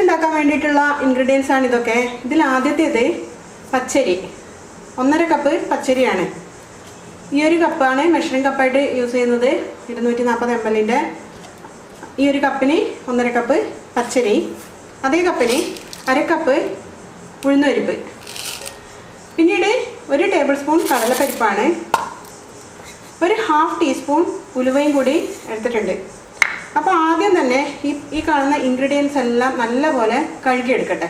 ഉണ്ടാക്കാൻ വേണ്ടിയിട്ടുള്ള ഇൻഗ്രീഡിയൻസ് ആണ് ഇതൊക്കെ. ഇതിൽ ആദ്യത്തേത് പച്ചരി, 1.5 കപ്പ് പച്ചരിയാണ്. ഈ ഒരു കപ്പാണ് മെഷറിംഗ് കപ്പായിട്ട് യൂസ് ചെയ്യുന്നത്. 240 ml ഈ ഒരു കപ്പിന് 1.5 കപ്പ് പച്ചരി. അതേ കപ്പിന് 1/2 കപ്പ് ഉഴുന്നുപരിപ്പ്. പിന്നീട് 1 ടേബിൾ സ്പൂൺ കടലപ്പരിപ്പാണ്. 1/2 ടീസ്പൂൺ ഉലുവയും കൂടി എടുത്തിട്ടുണ്ട്. അപ്പോൾ ആദ്യം തന്നെ ഈ കാണുന്ന ഇൻഗ്രീഡിയൻസ് എല്ലാം നല്ലപോലെ കഴുകിയെടുക്കട്ടെ.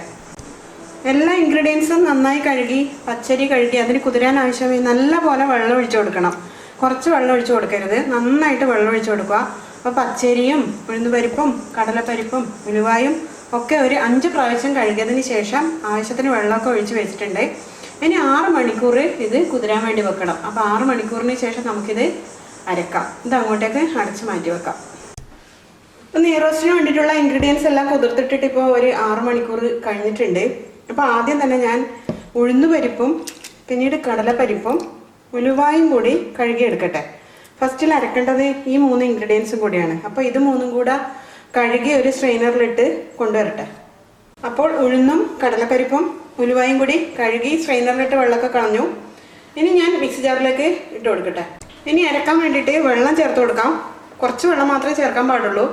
എല്ലാ ഇൻഗ്രീഡിയൻസും നന്നായി കഴുകി, പച്ചരി കഴുകി അതിന് കുതിരാൻ ആവശ്യമായി നല്ലപോലെ വെള്ളം ഒഴിച്ചു കൊടുക്കണം. കുറച്ച് വെള്ളം ഒഴിച്ചു കൊടുക്കരുത്, നന്നായിട്ട് വെള്ളം ഒഴിച്ചു കൊടുക്കുക. അപ്പോൾ പച്ചരിയും ഉഴുന്നുപരിപ്പും കടലപ്പരിപ്പും ഉലുവായും ഒക്കെ ഒരു 5 പ്രാവശ്യം കഴുകിയതിന് ശേഷം ആവശ്യത്തിന് വെള്ളമൊക്കെ ഒഴിച്ച് വെച്ചിട്ടുണ്ട്. ഇനി 6 മണിക്കൂർ ഇത് കുതിരാൻ വേണ്ടി വെക്കണം. അപ്പോൾ 6 മണിക്കൂറിന് ശേഷം നമുക്കിത് അരക്കാം. ഇത് അങ്ങോട്ടേക്ക് അടച്ച് മാറ്റി വെക്കാം. നെയ് റോസ്റ്റിന് വേണ്ടിയിട്ടുള്ള ഇൻഗ്രീഡിയൻസ് എല്ലാം കുതിർത്തിട്ടിട്ട് ഇപ്പോൾ ഒരു 6 മണിക്കൂർ കഴിഞ്ഞിട്ടുണ്ട്. അപ്പോൾ ആദ്യം തന്നെ ഞാൻ ഉഴുന്നുപരിപ്പും പിന്നീട് കടലപ്പരിപ്പും ഉലുവായും കൂടി കഴുകിയെടുക്കട്ടെ. ഫസ്റ്റിൽ അരക്കേണ്ടത് ഈ 3 ഇൻഗ്രീഡിയൻസും കൂടിയാണ്. അപ്പോൾ ഇത് 3ഉം കൂടെ കഴുകി ഒരു സ്ട്രെയിനറിലിട്ട് കൊണ്ടുവരട്ടെ. അപ്പോൾ ഉഴുന്നും കടലപ്പരിപ്പും ഉലുവായും കൂടി കഴുകി സ്ട്രെയിനറിലിട്ട് വെള്ളമൊക്കെ കളഞ്ഞു. ഇനി ഞാൻ മിക്സി ജാറിലേക്ക് ഇട്ട് കൊടുക്കട്ടെ. ഇനി അരക്കാൻ വേണ്ടിയിട്ട് വെള്ളം ചേർത്ത് കൊടുക്കാം. കുറച്ച് വെള്ളം മാത്രമേ ചേർക്കാൻ പാടുള്ളൂ.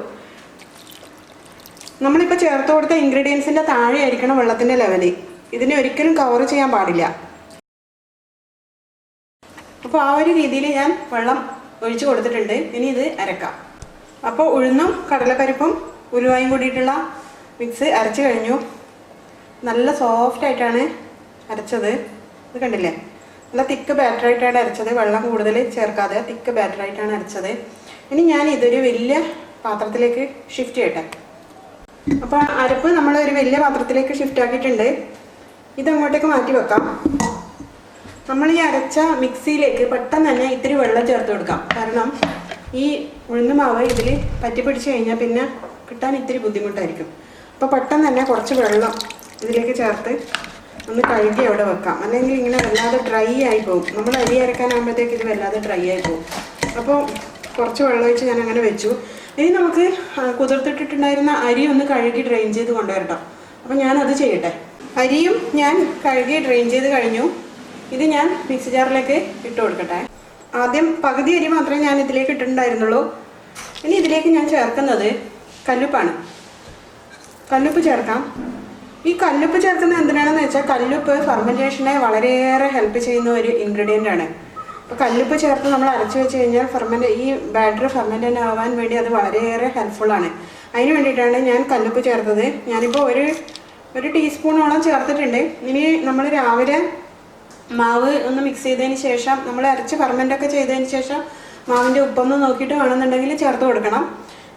നമ്മളിപ്പോൾ ചേർത്ത് കൊടുത്ത ഇൻഗ്രീഡിയൻസിൻ്റെ താഴെ ആയിരിക്കണം വെള്ളത്തിൻ്റെ ലെവല്. ഇതിനെ ഒരിക്കലും കവർ ചെയ്യാൻ പാടില്ല. അപ്പോൾ ആ ഒരു രീതിയിൽ ഞാൻ വെള്ളം ഒഴിച്ച് കൊടുത്തിട്ടുണ്ട്. ഇനി ഇത് അരക്കാം. അപ്പോൾ ഉഴുന്നും കടലപ്പരിപ്പും ഉലുവായും കൂടിയിട്ടുള്ള മിക്സ് അരച്ച് കഴിഞ്ഞു. നല്ല സോഫ്റ്റായിട്ടാണ് അരച്ചത്. ഇത് കണ്ടില്ലേ, നല്ല തിക്ക് ബാറ്ററായിട്ടാണ് അരച്ചത്. വെള്ളം കൂടുതൽ ചേർക്കാതെ തിക്ക് ബാറ്ററായിട്ടാണ് അരച്ചത്. ഇനി ഞാൻ ഇതൊരു വലിയ പാത്രത്തിലേക്ക് ഷിഫ്റ്റ് ചെയ്യട്ടെ. അപ്പോൾ അരപ്പ് നമ്മൾ ഒരു വലിയ പാത്രത്തിലേക്ക് ഷിഫ്റ്റ് ആക്കിയിട്ടുണ്ട്. ഇതങ്ങോട്ടേക്ക് മാറ്റി വെക്കാം. നമ്മൾ ഈ അരച്ച മിക്സിയിലേക്ക് പെട്ടെന്ന് തന്നെ ഇത്തിരി വെള്ളം ചേർത്ത് കൊടുക്കാം. കാരണം ഈ ഉഴുന്നുമാവ് ഇതിൽ പറ്റിപ്പിടിച്ച് കഴിഞ്ഞാൽ പിന്നെ കിട്ടാൻ ഇത്തിരി ബുദ്ധിമുട്ടായിരിക്കും. അപ്പോൾ പെട്ടെന്ന് തന്നെ കുറച്ച് വെള്ളം ഇതിലേക്ക് ചേർത്ത് ഒന്ന് കഴുകി അവിടെ വെക്കാം. അല്ലെങ്കിൽ ഇങ്ങനെ വല്ലാതെ ഡ്രൈ ആയി പോകും. നമ്മൾ അരി അരക്കാനാകുമ്പോഴത്തേക്ക് ഇത് വല്ലാതെ ഡ്രൈ ആയി പോകും. അപ്പോൾ കുറച്ച് വെള്ളം ഒഴിച്ച് ഞാൻ അങ്ങനെ വെച്ചു. ഇനി നമുക്ക് കുതിർത്തിട്ടിട്ടുണ്ടായിരുന്ന അരി ഒന്ന് കഴുകി ഡ്രെയിൻ ചെയ്ത് കൊണ്ടുവരട്ടോ. അപ്പോൾ ഞാനത് ചെയ്യട്ടെ. അരിയും ഞാൻ കഴുകി ഡ്രെയിൻ ചെയ്ത് കഴിഞ്ഞു. ഇത് ഞാൻ മിക്സി ജാറിലേക്ക് ഇട്ട് കൊടുക്കട്ടെ. ആദ്യം പകുതി അരി മാത്രമേ ഞാൻ ഇതിലേക്ക് ഇട്ടിട്ടുണ്ടായിരുന്നുള്ളൂ. ഇനി ഇതിലേക്ക് ഞാൻ ചേർക്കുന്നത് കല്ലുപ്പാണ്. കല്ലുപ്പ് ചേർക്കാം. ഈ കല്ലുപ്പ് ചേർക്കുന്നത് എന്തിനാണെന്ന് വെച്ചാൽ കല്ലുപ്പ് ഫെർമെൻറ്റേഷനെ വളരെയേറെ ഹെൽപ്പ് ചെയ്യുന്ന ഒരു ഇൻഗ്രീഡിയൻ്റ് ആണ്. അപ്പോൾ കല്ലുപ്പ് ചേർത്ത് നമ്മൾ അരച്ച് വെച്ച് കഴിഞ്ഞാൽ ഈ ബാറ്റർ ഫെർമെൻറ്റേറ്റ് ആവാൻ വേണ്ടി അത് വളരെയേറെ ഹെൽപ്ഫുള്ളാണ്. അതിന് വേണ്ടിയിട്ടാണ് ഞാൻ കല്ലുപ്പ് ചേർത്തത്. ഞാനിപ്പോൾ ഒരു ടീസ്പൂണോളം ചേർത്തിട്ടുണ്ട്. ഇനി നമ്മൾ രാവിലെ മാവ് ഒന്ന് മിക്സ് ചെയ്തതിന് ശേഷം നമ്മൾ അരച്ച് ഫെർമെൻ്റൊക്കെ ചെയ്തതിന് ശേഷം മാവിൻ്റെ ഉപ്പൊന്ന് നോക്കിയിട്ട് വേണമെന്നുണ്ടെങ്കിൽ ചേർത്ത് കൊടുക്കണം.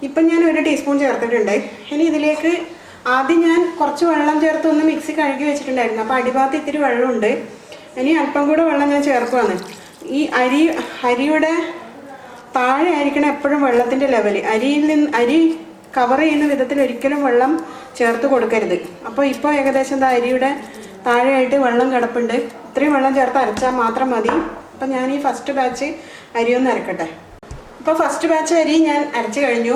ഇപ്പം ഞാൻ 1 ടീസ്പൂൺ ചേർത്തിട്ടുണ്ട്. ഇനി ഇതിലേക്ക് ആദ്യം ഞാൻ കുറച്ച് വെള്ളം ചേർത്ത് ഒന്ന് മിക്സി കഴുകി വെച്ചിട്ടുണ്ടായിരുന്നു. അപ്പോൾ അടിഭാഗത്ത് ഇത്തിരി വെള്ളമുണ്ട്. ഇനി അല്പം കൂടെ വെള്ളം ഞാൻ ചേർക്കുവാണ്. ഈ അരിയുടെ താഴെ ആയിരിക്കണം എപ്പോഴും വെള്ളത്തിൻ്റെ ലെവൽ. അരി കവർ ചെയ്യുന്ന വിധത്തിൽ ഒരിക്കലും വെള്ളം ചേർത്ത് കൊടുക്കരുത്. അപ്പോൾ ഇപ്പോൾ ഏകദേശം അരിയുടെ താഴെയായിട്ട് വെള്ളം കിടപ്പുണ്ട്. ഇത്രയും വെള്ളം ചേർത്ത് അരച്ചാൽ മാത്രം മതി. അപ്പം ഞാൻ ഈ ഫസ്റ്റ് ബാച്ച് അരി ഒന്ന് അരക്കട്ടെ. അപ്പോൾ ഫസ്റ്റ് ബാച്ച് അരി ഞാൻ അരച്ച് കഴിഞ്ഞു.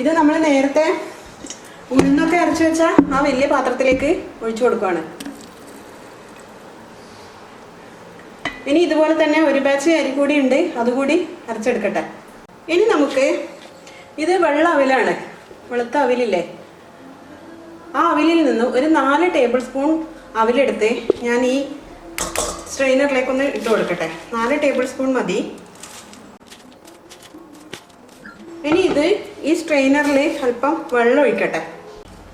ഇത് നമ്മൾ നേരത്തെ ഉഴുന്നൊക്കെ അരച്ച് വെച്ചാൽ ആ വലിയ പാത്രത്തിലേക്ക് ഒഴിച്ചു കൊടുക്കുകയാണ്. ഇനി ഇതുപോലെ തന്നെ ഒരു ബാച്ച് അരി കൂടി ഉണ്ട്, അതുകൂടി അരച്ചെടുക്കട്ടെ. ഇനി നമുക്ക് ഇത് വെള്ള അവിലാണ്, വെളുത്ത അവിലില്ലേ, ആ അവിലിൽ നിന്ന് ഒരു 4 ടേബിൾ സ്പൂൺ അവിലെടുത്ത് ഞാൻ ഈ സ്ട്രെയിനറിലേക്കൊന്ന് ഇട്ട് കൊടുക്കട്ടെ. 4 ടേബിൾ സ്പൂൺ മതി. ഇനി ഇത് ഈ സ്ട്രെയിനറിൽ അല്പം വെള്ളം ഒഴിക്കട്ടെ.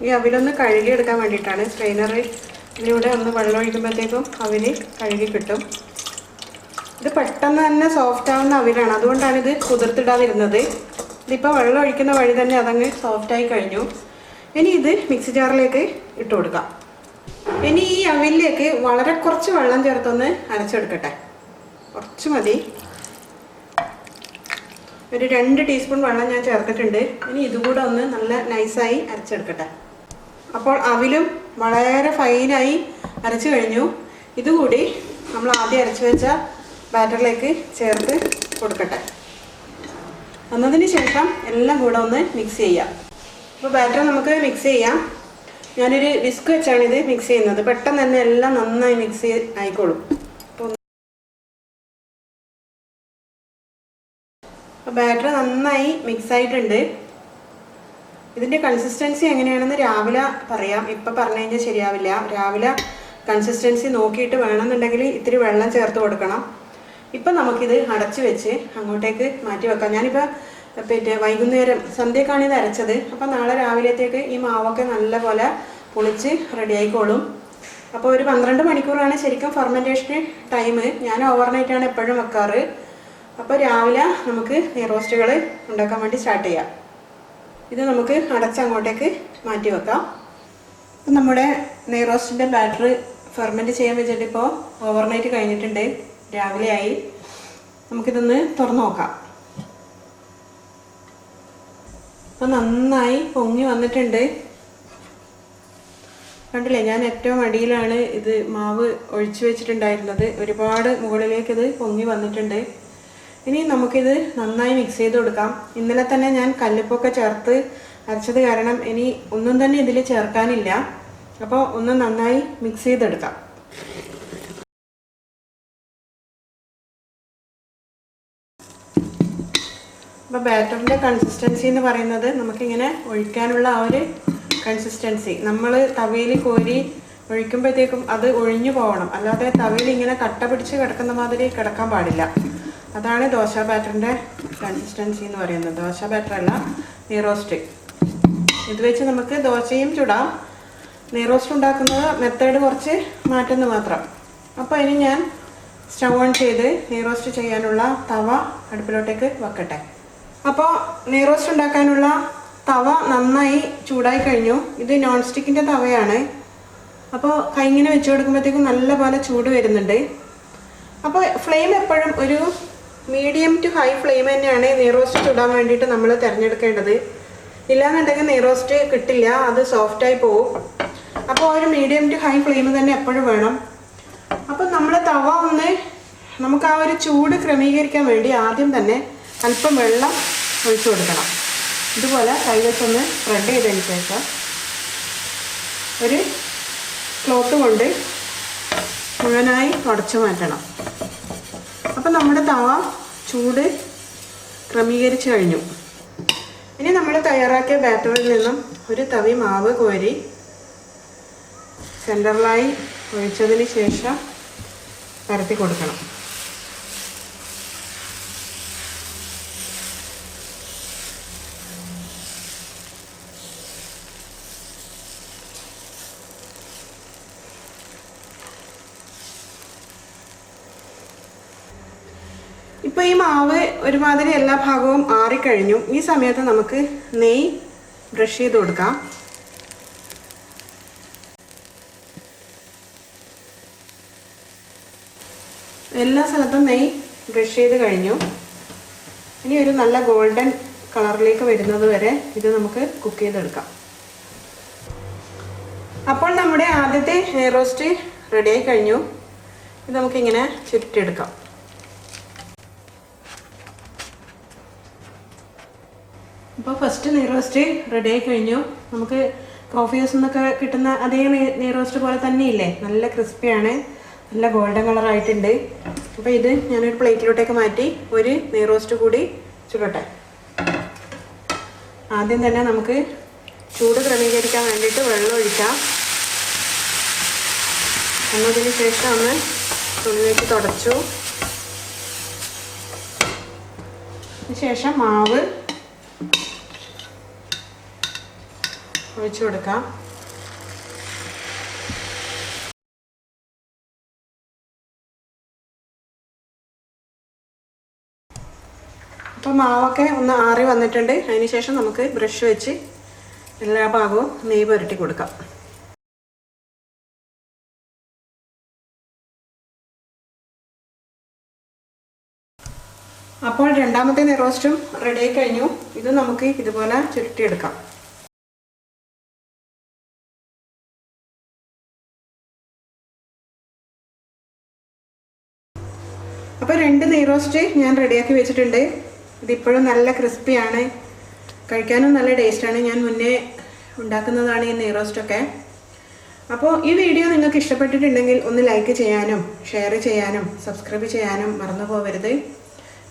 ഈ അവിലൊന്ന് കഴുകിയെടുക്കാൻ വേണ്ടിയിട്ടാണ്. സ്ട്രെയിനറിലൂടെ ഒന്ന് വെള്ളം ഒഴിക്കുമ്പോഴത്തേക്കും അവില് കഴുകി കിട്ടും. ഇത് പെട്ടെന്ന് തന്നെ സോഫ്റ്റ് ആവുന്ന അവിലാണ്, അതുകൊണ്ടാണ് ഇത് കുതിർത്തിടാതിരുന്നത്. ഇതിപ്പോൾ വെള്ളം ഒഴിക്കുന്ന വഴി തന്നെ അതങ്ങ് സോഫ്റ്റായി കഴിഞ്ഞു. ഇനി ഇത് മിക്സി ജാറിലേക്ക് ഇട്ട് കൊടുക്കാം. ഇനി ഈ അവിലേക്ക് വളരെ കുറച്ച് വെള്ളം ചേർത്തൊന്ന് അരച്ചെടുക്കട്ടെ. കുറച്ച് മതി. ഒരു 2 ടീസ്പൂൺ വെള്ളം ഞാൻ ചേർത്തിട്ടുണ്ട്. ഇനി ഇതുകൂടെ ഒന്ന് നല്ല നൈസായി അരച്ചെടുക്കട്ടെ. അപ്പോൾ അവിലും വളരെ ഫൈനായി അരച്ചു കഴിഞ്ഞു. ഇതുകൂടി നമ്മൾ ആദ്യം അരച്ചു വെച്ച ബാറ്ററിലേക്ക് ചേർത്ത് കൊടുക്കട്ടെ. എന്നതിന് ശേഷം എല്ലാം കൂടെ ഒന്ന് മിക്സ് ചെയ്യാം. അപ്പോൾ ബാറ്റർ നമുക്ക് മിക്സ് ചെയ്യാം. ഞാനൊരു വിസ്ക് വെച്ചാണ് ഇത് മിക്സ് ചെയ്യുന്നത്. പെട്ടെന്ന് തന്നെ എല്ലാം നന്നായി മിക്സ് ആയിക്കോളും. അപ്പോൾ ബാറ്റർ നന്നായി മിക്സ് ആയിട്ടുണ്ട്. ഇതിൻ്റെ കൺസിസ്റ്റൻസി എങ്ങനെയാണെന്ന് രാവിലെ പറയാം. ഇപ്പം പറഞ്ഞു കഴിഞ്ഞാൽ ശരിയാവില്ല. രാവിലെ കൺസിസ്റ്റൻസി നോക്കിയിട്ട് വേണമെന്നുണ്ടെങ്കിൽ ഇത്തിരി വെള്ളം ചേർത്ത് കൊടുക്കണം. ഇപ്പം നമുക്കിത് അടച്ചു വെച്ച് അങ്ങോട്ടേക്ക് മാറ്റി വെക്കാം. ഞാനിപ്പോൾ വൈകുന്നേരം സന്ധ്യക്കാണ് ഇത് അരച്ചത്. അപ്പം നാളെ രാവിലത്തേക്ക് ഈ മാവൊക്കെ നല്ലപോലെ പൊളിച്ച് റെഡി ആയിക്കോളും. അപ്പോൾ ഒരു 12 മണിക്കൂറാണ് ശരിക്കും ഫെർമെൻറ്റേഷന് ടൈം. ഞാൻ ഓവർനൈറ്റാണ് എപ്പോഴും വെക്കാറ്. അപ്പോൾ രാവിലെ നമുക്ക് നെയ്റോസ്റ്റുകൾ ഉണ്ടാക്കാൻ വേണ്ടി സ്റ്റാർട്ട് ചെയ്യാം. ഇത് നമുക്ക് അടച്ച് അങ്ങോട്ടേക്ക് മാറ്റി വെക്കാം. അപ്പം നമ്മുടെ നെയ്റോസ്റ്റിൻ്റെ ബാറ്റർ ഫെർമെൻറ്റ് ചെയ്യാൻ വെച്ചിട്ട് ഇപ്പോൾ ഓവർനൈറ്റ് കഴിഞ്ഞിട്ടുണ്ട്. രാവിലെ ആയി. നമുക്കിതൊന്ന് തുറന്നു നോക്കാം. അപ്പോൾ നന്നായി പൊങ്ങി വന്നിട്ടുണ്ട്. കണ്ടില്ലേ, ഞാൻ ഏറ്റവും അടിയിലാണ് ഇത് മാവ് ഒഴിച്ചു വെച്ചിട്ടുണ്ടായിരുന്നത്. ഒരുപാട് മുകളിലേക്ക് ഇത് പൊങ്ങി വന്നിട്ടുണ്ട്. ഇനി നമുക്കിത് നന്നായി മിക്സ് ചെയ്ത് കൊടുക്കാം. ഇന്നലെ തന്നെ ഞാൻ കല്ലുപ്പൊക്കെ ചേർത്ത് അരച്ചത് കാരണം ഇനി ഒന്നും തന്നെ ഇതിൽ ചേർക്കാനില്ല. അപ്പോൾ ഒന്ന് നന്നായി മിക്സ് ചെയ്തെടുക്കാം. അപ്പോൾ ബാറ്ററിൻ്റെ കൺസിസ്റ്റൻസി എന്ന് പറയുന്നത് നമുക്കിങ്ങനെ ഒഴിക്കാനുള്ള ആ ഒരു കൺസിസ്റ്റൻസി. നമ്മൾ തവയിൽ കോരി ഒഴിക്കുമ്പോഴത്തേക്കും അത് ഒഴിഞ്ഞു പോകണം. അല്ലാതെ തവയിൽ ഇങ്ങനെ കട്ട പിടിച്ച് കിടക്കുന്ന മാതിരി കിടക്കാൻ പാടില്ല. അതാണ് ദോശ ബാറ്ററിൻ്റെ കൺസിസ്റ്റൻസി എന്ന് പറയുന്നത്. ദോശ ബാറ്ററല്ല, നെയ്റോസ്റ്റ്. ഇത് വെച്ച് നമുക്ക് ദോശയും ചുടാം. നെയ്റോസ്റ്റ് ഉണ്ടാക്കുന്ന മെത്തേഡ് കുറച്ച് മാറ്റുന്നു മാത്രം. അപ്പോൾ ഇനി ഞാൻ സ്റ്റൗ ഓൺ ചെയ്ത് നെയ്റോസ്റ്റ് ചെയ്യാനുള്ള തവ അടുപ്പിലോട്ടേക്ക് വെക്കട്ടെ. അപ്പോൾ നെയ്റോസ്റ്റ് ഉണ്ടാക്കാനുള്ള തവ നന്നായി ചൂടായി കഴിഞ്ഞു. ഇത് നോൺ സ്റ്റിക്കിൻ്റെ തവയാണ്. അപ്പോൾ കൈങ്ങനെ വെച്ച് കൊടുക്കുമ്പോഴത്തേക്കും നല്ലപോലെ ചൂട് വരുന്നുണ്ട്. അപ്പോൾ ഫ്ലെയിം എപ്പോഴും ഒരു മീഡിയം ടു ഹൈ ഫ്ലെയിം തന്നെയാണ് നെയ്റോസ്റ്റ് ചൂടാൻ വേണ്ടിയിട്ട് നമ്മൾ തിരഞ്ഞെടുക്കേണ്ടത്. ഇല്ലാന്നുണ്ടെങ്കിൽ നെയ്റോസ്റ്റ് കിട്ടില്ല, അത് സോഫ്റ്റായി പോവും. അപ്പോൾ ഒരു മീഡിയം ടു ഹൈ ഫ്ലെയിം തന്നെ എപ്പോഴും വേണം. അപ്പോൾ നമ്മൾ തവ ഒന്ന് നമുക്ക് ആ ഒരു ചൂട് ക്രമീകരിക്കാൻ വേണ്ടി ആദ്യം തന്നെ അല്പം വെള്ളം ഒഴിച്ചു കൊടുക്കണം. ഇതുപോലെ കൈവച്ചൊന്ന് സ്പ്രെഡ് ചെയ്തതിന് ശേഷം ഒരു ക്ലോത്ത് കൊണ്ട് മുഴുവനായി തുടച്ചു മാറ്റണം. അപ്പം നമ്മുടെ തവ ചൂട് ക്രമീകരിച്ചു കഴിഞ്ഞു. ഇനി നമ്മൾ തയ്യാറാക്കിയ ബാറ്ററിൽ നിന്നും ഒരു തവി മാവ് കോരി സെൻറ്ററിലായി ഒഴിച്ചതിന് ശേഷം പരത്തി കൊടുക്കണം. ഇപ്പോൾ ഈ മാവ് ഒരുമാതിരി എല്ലാ ഭാഗവും ആറിക്കഴിഞ്ഞു. ഈ സമയത്ത് നമുക്ക് നെയ്യ് ബ്രഷ് ചെയ്ത് കൊടുക്കാം. എല്ലാ സ്ഥലത്തും നെയ്യ് ബ്രഷ് ചെയ്ത് കഴിഞ്ഞു. ഇനി ഒരു നല്ല ഗോൾഡൻ കളറിലേക്ക് വരുന്നത് വരെ ഇത് നമുക്ക് കുക്ക് ചെയ്തെടുക്കാം. അപ്പോൾ നമ്മുടെ ആദ്യത്തെ നെയ്റോസ്റ്റ് റെഡിയായി കഴിഞ്ഞു. ഇത് നമുക്കിങ്ങനെ ചുരുട്ടിയെടുക്കാം. അപ്പോൾ ഫസ്റ്റ് നെയ്റോസ്റ്റ് റെഡിയായി കഴിഞ്ഞു. നമുക്ക് കോഫി ഹൗസിൽ നിന്നൊക്കെ കിട്ടുന്ന അതേ നെയ്റോസ്റ്റ് പോലെ തന്നെയില്ലേ, നല്ല ക്രിസ്പിയാണ്, നല്ല ഗോൾഡൻ കളറായിട്ടുണ്ട്. അപ്പോൾ ഇത് ഞാനൊരു പ്ലേറ്റിലോട്ടേക്ക് മാറ്റി ഒരു നെയ്റോസ്റ്റ് കൂടി ചുടട്ടെ. ആദ്യം തന്നെ നമുക്ക് ചൂട് ക്രമീകരിക്കാൻ വേണ്ടിയിട്ട് വെള്ളം ഒഴിക്കാം. എന്നതിന് ശേഷം ഒന്ന് തുണി വെച്ച് തുടച്ചു. ശേഷം മാവ് ഒഴിച്ചു കൊടുക്കാം. അപ്പോൾ മാവൊക്കെ ഒന്ന് ആറി വന്നിട്ടുണ്ട്. അതിന് ശേഷം നമുക്ക് ബ്രഷ് വെച്ച് എല്ലാ ഭാഗവും നെയ്യ് പുരട്ടി കൊടുക്കാം. അപ്പോൾ രണ്ടാമത്തെ നെയ് റോസ്റ്റും റെഡി ആയി കഴിഞ്ഞു. ഇത് നമുക്ക് ഇതുപോലെ ചുരുട്ടിയെടുക്കാം. അപ്പോൾ 2 നെയ് റോസ്റ്റ് ഞാൻ റെഡിയാക്കി വെച്ചിട്ടുണ്ട്. ഇതിപ്പോഴും നല്ല ക്രിസ്പിയാണ്, കഴിക്കാനും നല്ല ടേസ്റ്റാണ്. ഞാൻ മുന്നേ ഉണ്ടാക്കുന്നതാണ് ഈ നെയ് റോസ്റ്റൊക്കെ. അപ്പോൾ ഈ വീഡിയോ നിങ്ങൾക്ക് ഇഷ്ടപ്പെട്ടിട്ടുണ്ടെങ്കിൽ ഒന്ന് ലൈക്ക് ചെയ്യാനും ഷെയർ ചെയ്യാനും സബ്സ്ക്രൈബ് ചെയ്യാനും മറന്നു പോകരുത്.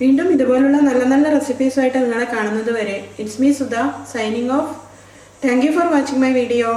വീണ്ടും ഇതുപോലുള്ള നല്ല നല്ല റെസിപ്പീസുമായിട്ട് നിങ്ങളെ കാണുന്നത് വരെ it's me Sudha signing off. Thank you for watching my video.